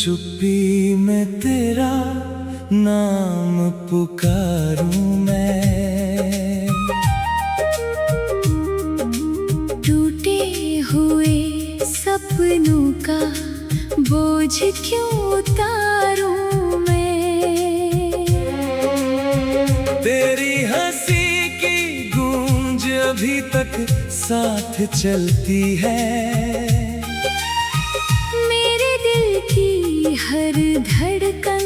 चुप्पी में तेरा नाम पुकारूं मैं। टूटे हुए सपनों का बोझ क्यों उतारूं मैं। तेरी हंसी की गूंज अभी तक साथ चलती है। मेरे दिल की हर धड़कन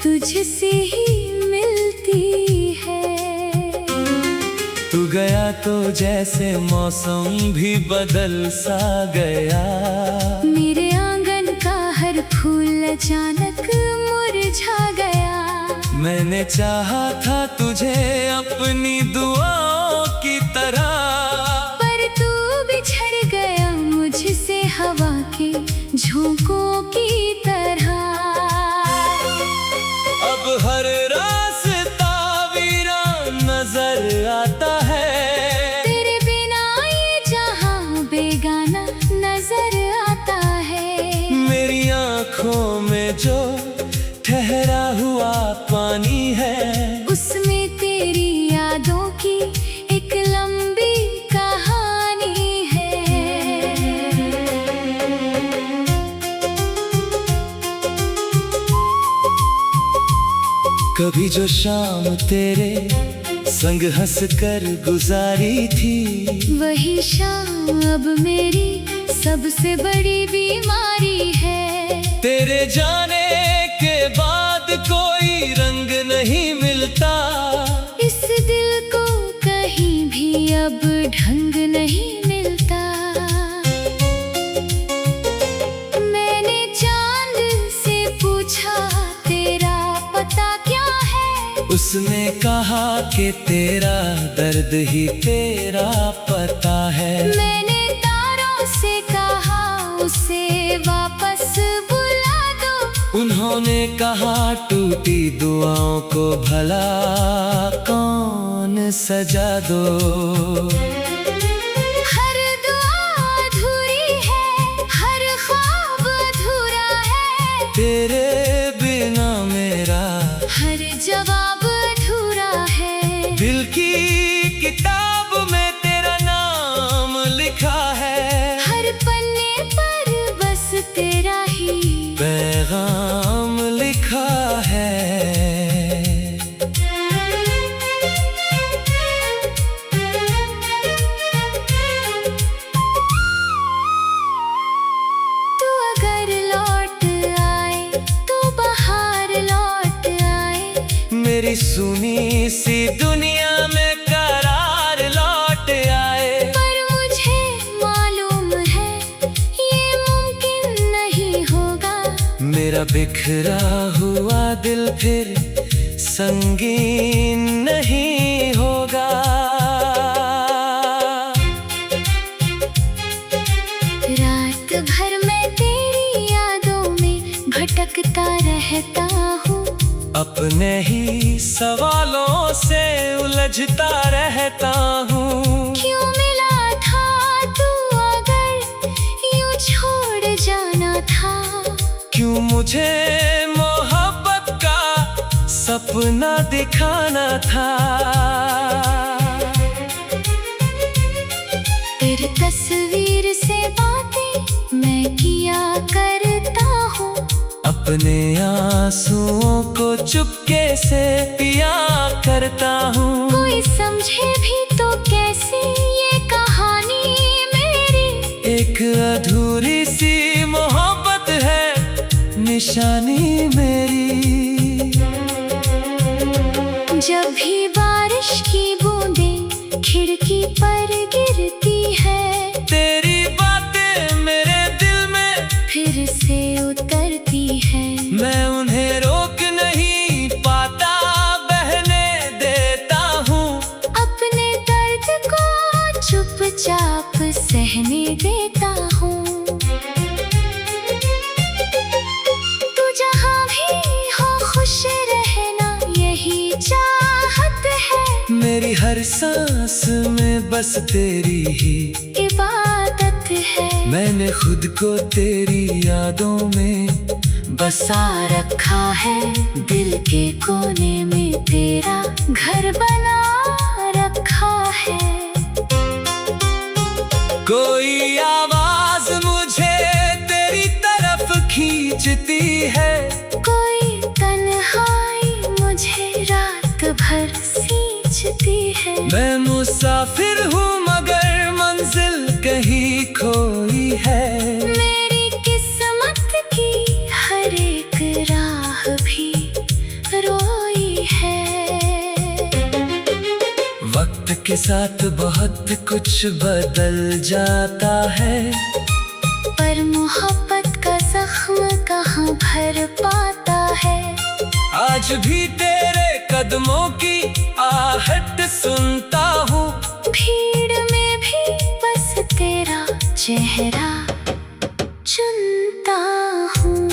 तुझसे ही मिलती है। तू गया तो जैसे मौसम भी बदल सा गया। मेरे आंगन का हर फूल अचानक मुरझा गया। मैंने चाहा था तुझे अपनी दुआओं की तरह, पर तू बिछड़ गया मुझसे हवा के झोंकों की तरह। अब हर रास्ता वीरान नजर आता है। तेरे बिना ये जहां बेगाना नजर आता है। मेरी आँखों में जो ठहरा हुआ पानी है, उसमें तेरी यादों की एक लंबी कहानी है। कभी जो शाम तेरे संग हंसकर गुजारी थी, वही शाम अब मेरी सबसे बड़ी बीमारी है। तेरे जाने के बाद कोई रंग नहीं मिलता। इस दिल को कहीं भी अब ढंग नहीं मिलता। मैंने चांद से पूछा तेरा पता क्या है। उसने कहा कि तेरा दर्द ही तेरा पता है। मैंने तारों से कहा उसे वापस बुला दो। उन्होंने कहा टूटी दुआओं को भला कौन सजा दो। हर दुआ अधूरी है, हर ख्वाब अधूरा है। तेरे बिना मेरा हर जवाब अधूरा है। दिल की किताब में तेरा नाम लिखा है। हर पन्ने पर बस तेरा ही पैगाम लिखा है। तू अगर लौट आए तो बाहर लौट आए। मेरी सुनी सी दुनिया में करार लौट आए। पर मुझे मालूम है ये मुमकिन नहीं होगा। मेरा बिखरा हुआ दिल फिर संगीन नहीं होगा। रात भर मैं तेरी यादों में भटकता रहता हूँ। अपने ही सवालों से उलझता रहता हूँ। क्यों मिला था तू अगर यूं छोड़ जाना था। क्यों मुझे मोहब्बत का सपना दिखाना था। तेरी तस्वीर से बातें मैं किया करता हूँ। अपने आंसुओं को चुपके से पिया करता हूँ। कोई समझे भी तो कैसे ये कहानी मेरी। एक अधूरी सी मोहब्बत है निशानी मेरी। जब भी बारिश की बूंदें खिड़की पर गिरती है, तेरी बातें मेरे दिल में फिर से उतरती है। मैं उन्हें रोक नहीं पाता, बहने देता हूँ। अपने दर्द को चुपचाप सहने देता हूँ। तू जहाँ भी हो खुश रहना यही चाहत है। मेरी हर सांस में बस तेरी ही इबादत है। मैंने खुद को तेरी यादों में बसा रखा है दिल के कोने में, तेरा घर बना रखा है। कोई आवाज मुझे तेरी तरफ खींचती है, कोई तन्हाई मुझे रात भर सींचती है। मैं मुसाफिर हूँ मगर मंजिल कहीं खोई है। मेरी किस्मत की हर एक राह भी रोई है। वक्त के साथ बहुत कुछ बदल जाता है, पर मोहब्बत का जख्म कहाँ भर पाता है। आज भी तेरे कदमों की आहट सुनता हूँ, भीड़ में भी बस तेरा चेहरा चुनता हूँ।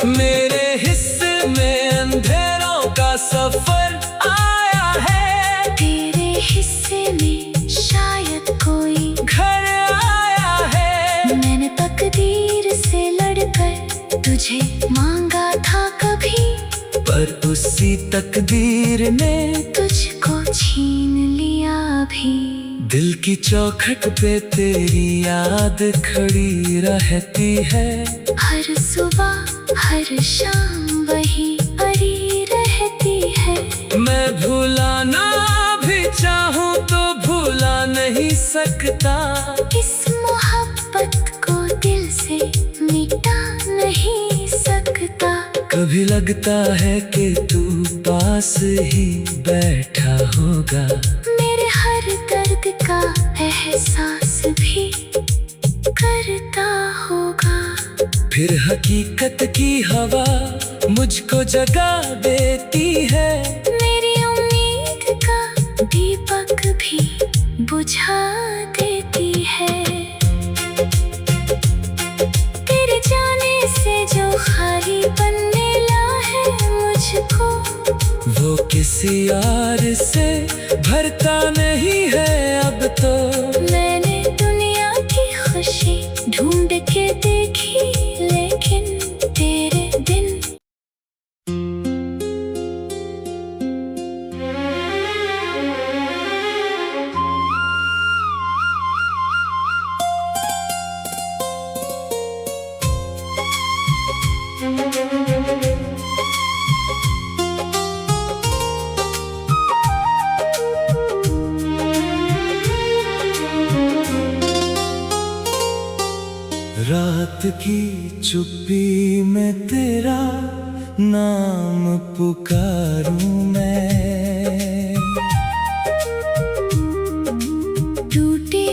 मेरे हिस्से में अंधेरों का सफर आया है, तेरे हिस्से में शायद कोई घर आया है। मैंने तकदीर से लड़कर तुझे मांगा था कभी, पर उसी तकदीर ने तुझको छीन लिया भी। दिल की चौखट पे तेरी याद खड़ी रहती है, हर सुबह हर शाम वही पड़ी रहती है। मैं भुलाना भी चाहूँ तो भुला नहीं सकता, इस मोहब्बत को दिल से मिटा नहीं सकता। कभी लगता है कि तू पास ही बैठा होगा, मेरे हर दर्द का एहसास भी करता होगा। फिर हकीकत की हवा मुझको जगा देती है, मेरी उम्मीद का दीपक भी बुझा देती है। तेरे जाने से जो खाली बनने ला है मुझको, वो किसी यार से भरता नहीं है अब तो। मैंने दुनिया की खुशी ढूंढ के देखी, लेकिन तेरे दिन रात की चुप्पी में तेरा नाम पुकारूं मैं, टूटे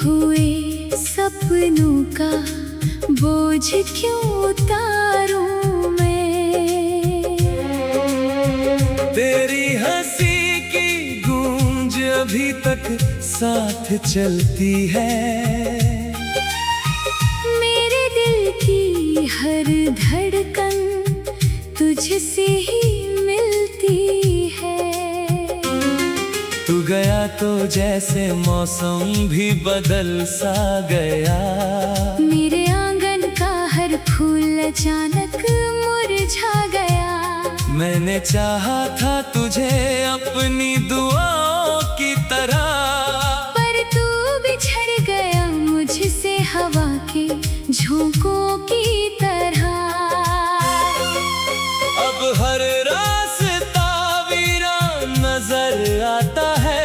हुए सपनों का बोझ क्यों उतारूं मैं। तेरी हंसी की गूंज अभी तक साथ चलती है, मेरे दिल की हर धड़कन तुझसे ही मिलती है। तू गया तो जैसे मौसम भी बदल सा गया, मेरे आंगन का हर फूल अचानक मुरझा गया। मैंने चाहा था तुझे अपनी दुआओं की तरह, पर तू बिछड़ गया मुझसे हवा के झोंकों की तरह। अब हर रास्ता वीरान नजर आता है,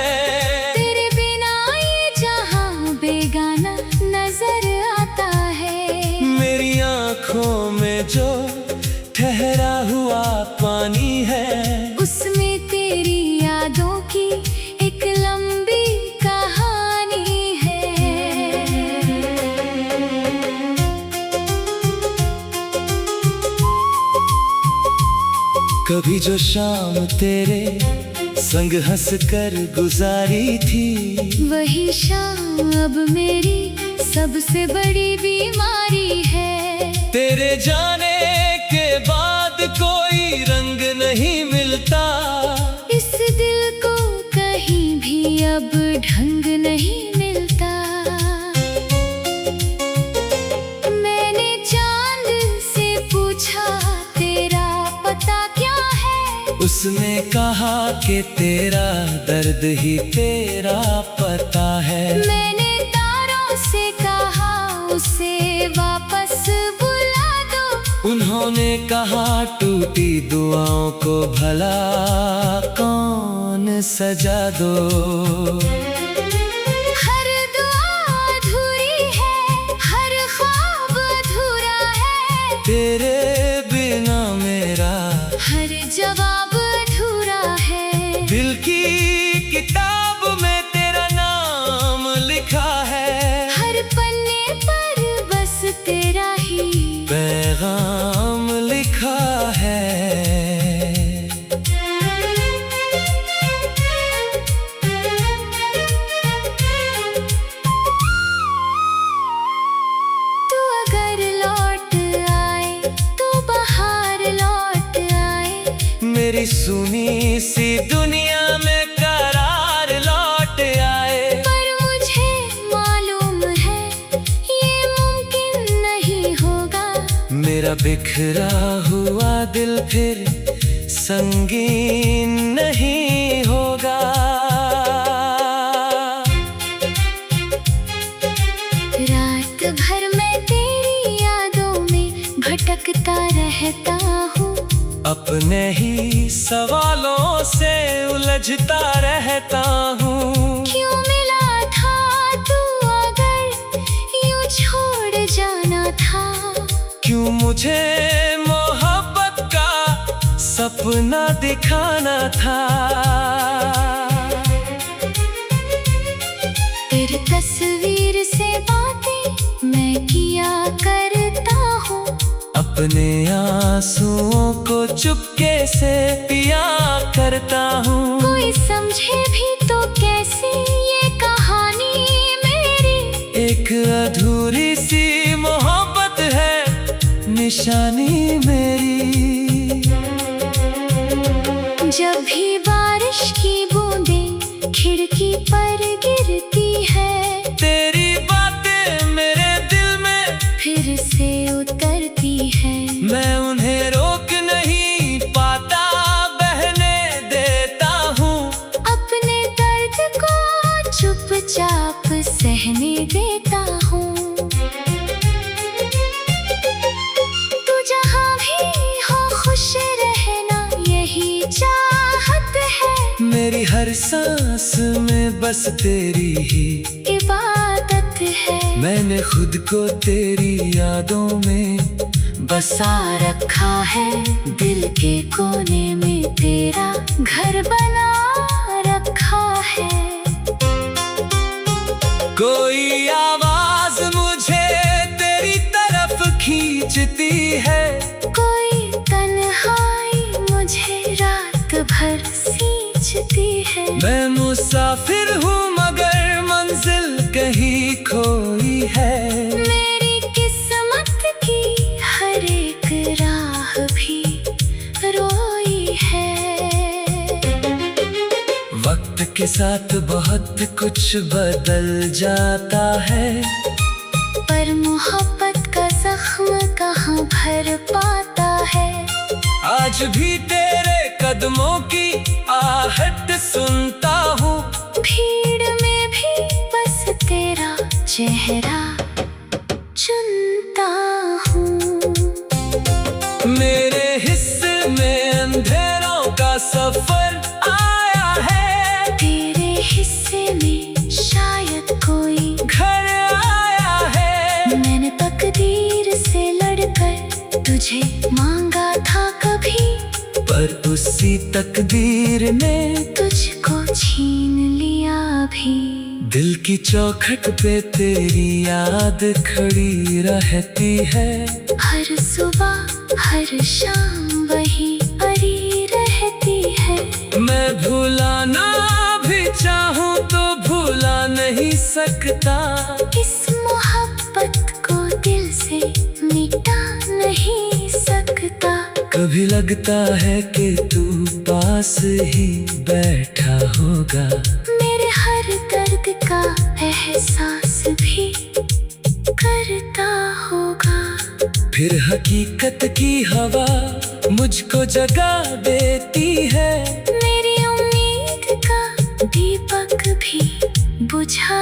तेरे बिना ये जहां बेगाना नजर आता है। मेरी आँखों में जो ठहरा हुआ पानी है, उसमें तेरी यादों की एक लंबी कहानी है। कभी जो शाम तेरे संग हंस कर गुजारी थी, वही शाम अब मेरी सबसे बड़ी बीमारी है। तेरे जाने के बाद कोई रंग नहीं मिलता, इस दिल को कहीं भी अब ढंग नहीं मिलता। मैंने चांद से उसने कहा कि तेरा दर्द ही तेरा पता है। मैंने तारों से कहा उसे वापस बुला दो। उन्होंने कहा टूटी दुआओं को भला कौन सजा दो। हर दुआ अधूरी है, हर ख्वाब अधूरा है। तेरे बिना मेरा हर जवाब अधूरा है। दिल की किताब में तेरा नाम लिखा है। हर पन्ने पर बस तेरा ही पैगाम लिखा है। तू अगर लौट आए तो बाहर लौट आए। मेरी सुनी सी दुनिया में करार लौट आए। पर मुझे मालूम है ये मुमकिन नहीं होगा। मेरा बिखरा हुआ दिल फिर संगीन नहीं होगा। रात भर मैं तेरी यादों में भटकता रहता हूँ। अपने ही सवालों से उलझता रहता हूँ। क्यों मिला था तू अगर यूं छोड़ जाना था। क्यों मुझे मोहब्बत का सपना दिखाना था। तेरी तस्वीर से बातें मैं किया करता हूँ। अपने आंसुओं को चुपके से पिया करता हूँ। कोई समझे भी तो कैसे ये कहानी मेरी। एक अधूरी सी मोहब्बत है निशानी मेरी। जब भी बारिश की बूंदें खिड़की पर गिरती है। तेरी बातें मेरे दिल में फिर से उतरती है। मैं उन्हें रोक नहीं पाता, बहने देता हूँ। अपने दर्द को चुपचाप सहने देता हूँ। तू जहाँ भी हो खुश रहना यही चाहत है। मेरी हर सांस में बस तेरी ही इबादत है। मैंने खुद को तेरी यादों में बसा रखा है। दिल के कोने में तेरा घर बना रखा है। कोई आवाज मुझे तेरी तरफ खींचती है। कोई तन्हाई मुझे रात भर सींचती है। मैं मुसाफिर हूँ मगर मंजिल कहीं खोई है। मेरी किस्मत की हर एक राह भी रोई है। वक्त के साथ बहुत कुछ बदल जाता है। पर मोहब्बत का जख्म कहाँ भर पाता है। आज भी तेरे कदमों की आहट सुनता हूँ। भीड़ में भी बस तेरा चेहरा चुनता हूँ। मेरे हिस्से में अंधेरों का सफर आया है। तेरे हिस्से में शायद कोई घर आया है। मैंने तकदीर से लड़कर तुझे मांगा था कभी। पर उसी तकदीर ने तुझको छीन लिया भी। दिल की चौखट पे तेरी याद खड़ी रहती है। हर सुबह हर शाम वही पड़ी रहती है। मैं भुलाना भी चाहूँ तो भुला नहीं सकता। इस मोहब्बत को दिल से मिटा नहीं सकता। कभी लगता है कि तू पास ही बैठा होगा। मेरे हर दर्द का एहसास भी करता होगा। फिर हकीकत की हवा मुझको जगा देती है। मेरी उम्मीद का दीपक भी बुझा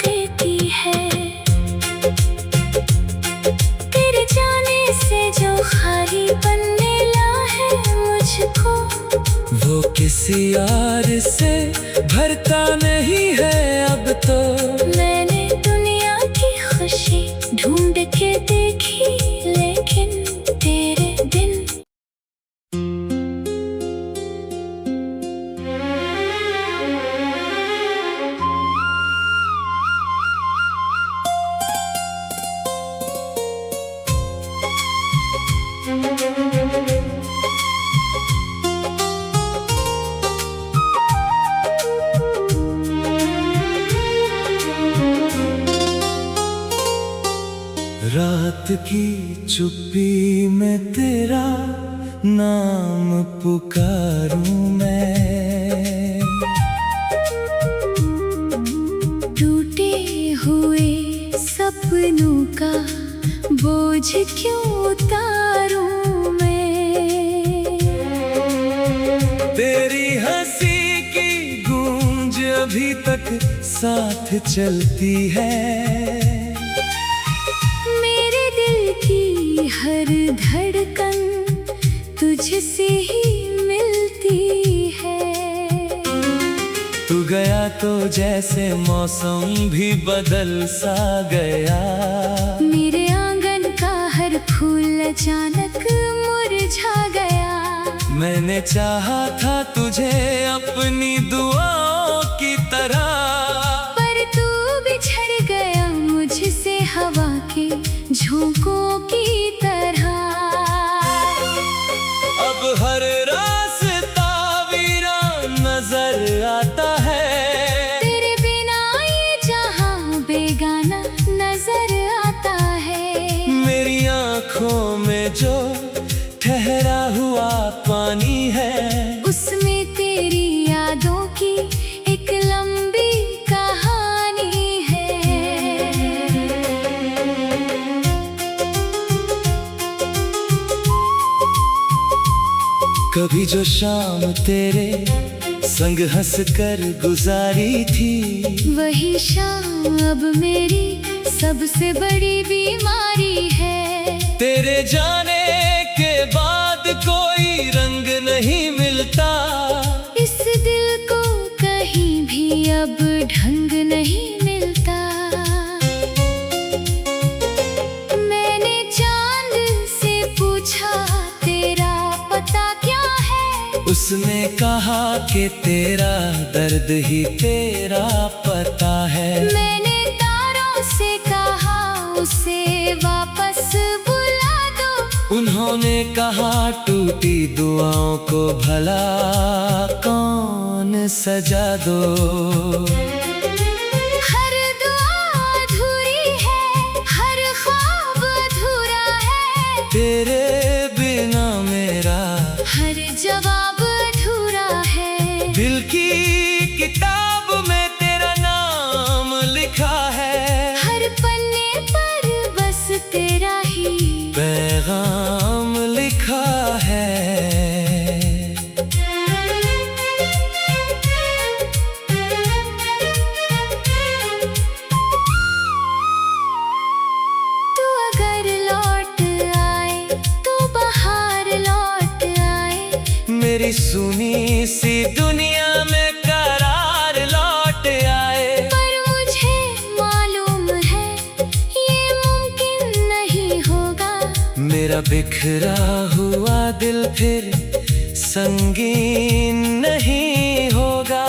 देती है। तेरे जाने से जो खाली बनने ला है मुझको, वो किसी और से भरता नहीं है अब तो। मैंने दुनिया की खुशी ढूंढ के देखी, लेकिन तेरे बिन रात की चुप्पी में तेरा नाम पुकारूं मैं। टूटे हुए सपनों का बोझ क्यों उतारूं मैं। तेरी हंसी की गूंज अभी तक साथ चलती है। हर धड़कन तुझसे ही मिलती है। तू गया तो जैसे मौसम भी बदल सा गया। मेरे आंगन का हर फूल अचानक मुरझा गया। मैंने चाहा था तुझे अपनी दुआओं की तरह, पर तू बिछड़ गया मुझसे हवा के झोंकों की तरह। अब हर रास्ता वीरान नजर आता है। तेरे बिना ये जहां बेगाना नजर आता है। मेरी आँखों में जो ठहरा हुआ पानी है, उसमें तेरी यादों की एक लंबी कहानी है। कभी जो शाम तेरे संग हंस कर गुजारी थी, वही शाम अब मेरी सबसे बड़ी बीमारी है। तेरे जाने के बाद कोई रंग नहीं मिलता। इस दिल को कहीं भी अब ढंग नहीं मिलता। मैंने चांद से पूछा तेरा पता क्या है। उसने कहा कि तेरा दर्द ही तेरा पता है। मैंने तारों से कहा उसे वापस बुला दो। उन्होंने कहा टूटी दुआओं को भला कौन सजा दो। हर दुआ अधूरी है, हर ख्वाब अधूरा है। तेरे बिना मेरा हर जवाब अधूरा है। दिल की किताब में तेरा नाम लिखा है। हर पन्ने पर बस तेरा ही पैगाम लिखा है। तू अगर लौट आए तो बाहर लौट आए। मेरी सुनी सी दुनिया में करार लौट आए। पर मुझे मालूम है ये मुमकिन नहीं होगा। मेरा बिखरा हुआ दिल फिर संगीन नहीं होगा।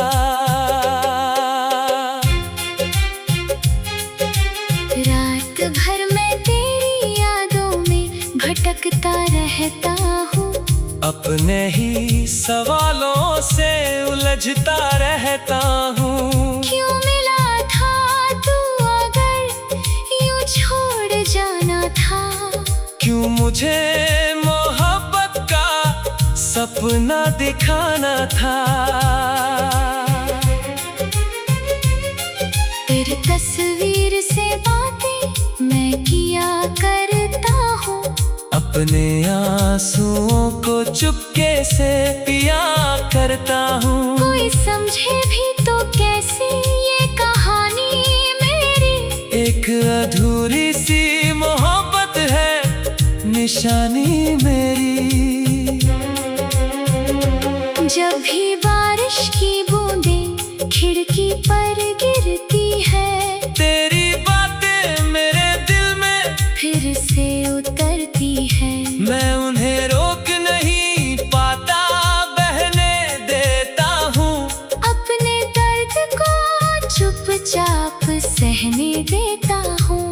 रात भर मैं तेरी यादों में भटकता रहता हूँ। अपने ही सवालों से उलझता रहता हूँ। क्यों मिला था तू अगर यूं छोड़ जाना था। क्यों मुझे मोहब्बत का सपना दिखाना था। तेरी तस्वीर से बातें मैं किया करता हूँ। अपने आंसुओं को चुपके से पिया करता हूँ। कोई समझे भी तो कैसे ये कहानी मेरी, एक अधूरी सी मोहब्बत है निशानी मेरी। जब भी बारिश की बूंदें खिड़की पर गिरती है, तेरी बातें मेरे दिल में फिर से उतरती है। मैं उन्हें रोक नहीं पाता, बहने देता हूँ। अपने दर्द को चुपचाप सहने देता हूँ।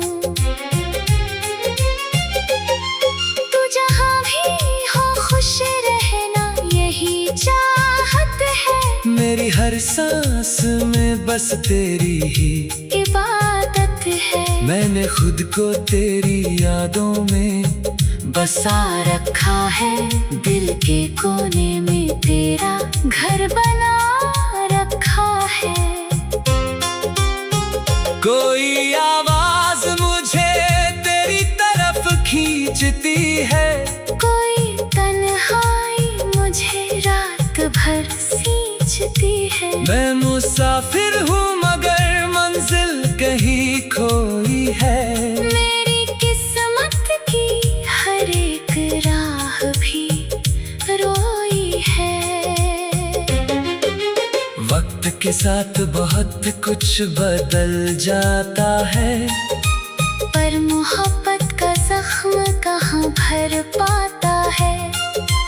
तू जहाँ भी हो खुश रहना, यही चाहत है। मेरी हर सांस में बस तेरी ही इबादत है। मैंने खुद को तेरी यादों में बसा रखा है, दिल के कोने में तेरा घर बना रखा है। कोई आवाज मुझे तेरी तरफ खींचती है, कोई तन्हाई मुझे रात भर सींचती है। मैं मुसाफिर हूँ मगर मंजिल कहीं खोई है। मेरी किस्मत की हर एक राह भी रोई है। वक्त के साथ बहुत कुछ बदल जाता है, पर मोहब्बत का जख्म कहाँ भर पाता है।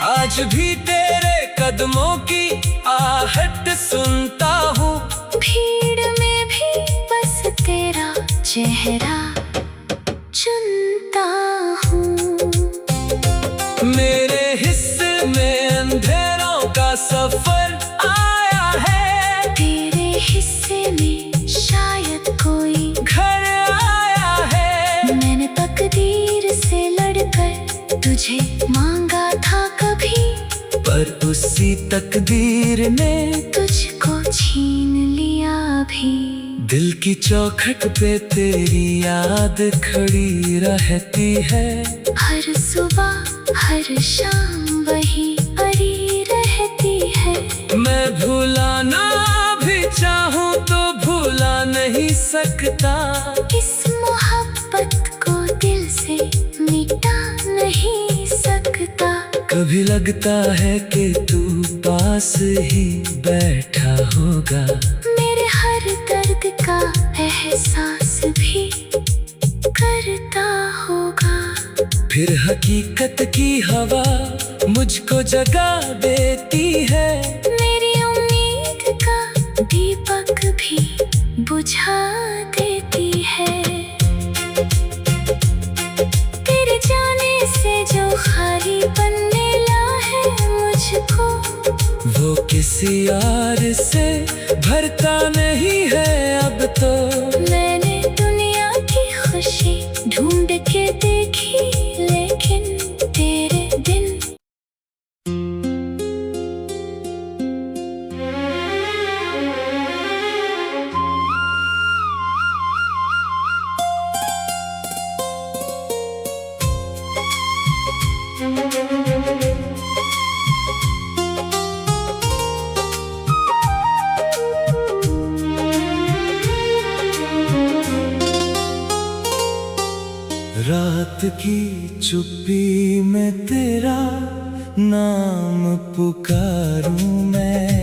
आज भी तेरे कदमों की आहट सुनता हूँ। भीड़ में भी बस तेरा चेहरा चुनता हूँ। मेरे हिस्से में अंधेरों का सफर आया है, तेरे हिस्से में शायद कोई घर आया है। मैंने तकदीर से लड़कर तुझे मांगा था कभी, पर उसी तकदीर ने तुझको छीन लिया भी। दिल की चौखट पे तेरी याद खड़ी रहती है। हर सुबह हर शाम वही अड़ी रहती है। मैं भुलाना भी चाहूँ तो भुला नहीं सकता। इस मोहब्बत को दिल से मिटा नहीं सकता। कभी लगता है कि तू पास ही बैठा होगा, मेरे हर दर्द का एहसास भी करता होगा। फिर हकीकत की हवा मुझको जगा देती है। मेरी उम्मीद का दीपक भी बुझा देती है। तेरे जाने से जो खाली बनने ला है मुझको, वो किसी यार से भरता नहीं है अब तो। मैंने दुनिया की खुशी ढूंढ के देखी, लेकिन तेरे दिन रात की चुप्पी में तेरा नाम पुकारूं मैं।